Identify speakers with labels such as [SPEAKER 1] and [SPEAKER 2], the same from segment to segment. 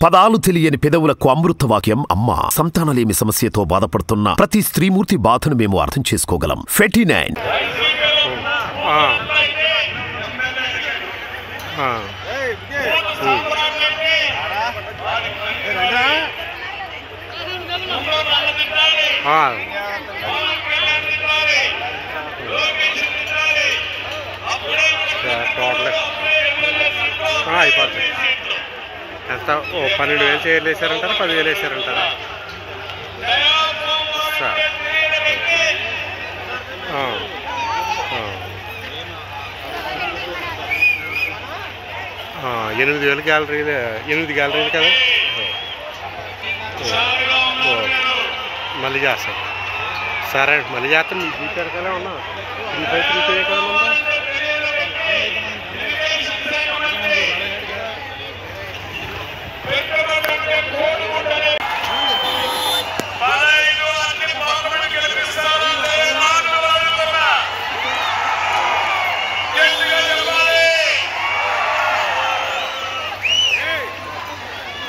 [SPEAKER 1] పదాలు తెలియని పెదవులకు అమృతవాక్యం అమ్మ. సంతానలేమి సమస్యతో బాధపడుతున్న ప్రతి స్త్రీమూర్తి బాధను మేము అర్థం చేసుకోగలం. ఫెటినైన్
[SPEAKER 2] అయిపోతుంది. ఎంత 12,000 చైర్లు వేసారంటారా, 10,000 వేసారంటారా? సార్ 8,000 గ్యాలరీలు, 8 గ్యాలరీలు కదా. మళ్ళీ చేస్తాం. సరే మళ్ళీ చేస్తాం. మీకు చూసారు కదా, ఉన్నా 3/3 కదా ఉందా.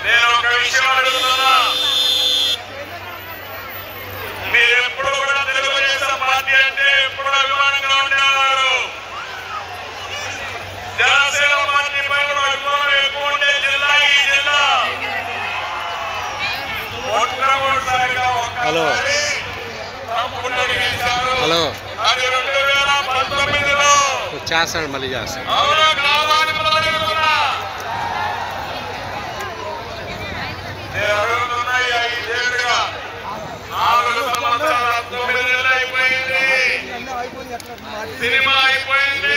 [SPEAKER 3] నేను ఒక విషయం అడుగుతున్నా, మీరు ఎప్పుడు కూడా తెలుగుదేశం పార్టీ అంటే ఎప్పుడు అభిమానంగా ఉండేవారు. జనసేన పార్టీ పై కూడా అభిమానం ఎక్కువ ఉండే జిల్లా ఈ జిల్లా. మొట్టమొదటిసారిగా ఒక్కసారి తప్పకుండా గెలిచారు. అది 2019లో
[SPEAKER 2] చేస్తాడు. మళ్ళీ చేస్తాడు.
[SPEAKER 3] అవునా కావాలని అడుగుతున్నా. నేను అడుగుతున్నా, 5 ఏళ్ళుగా 4 సంవత్సరాల 9 నెలలు అయిపోయింది. సినిమా అయిపోయింది.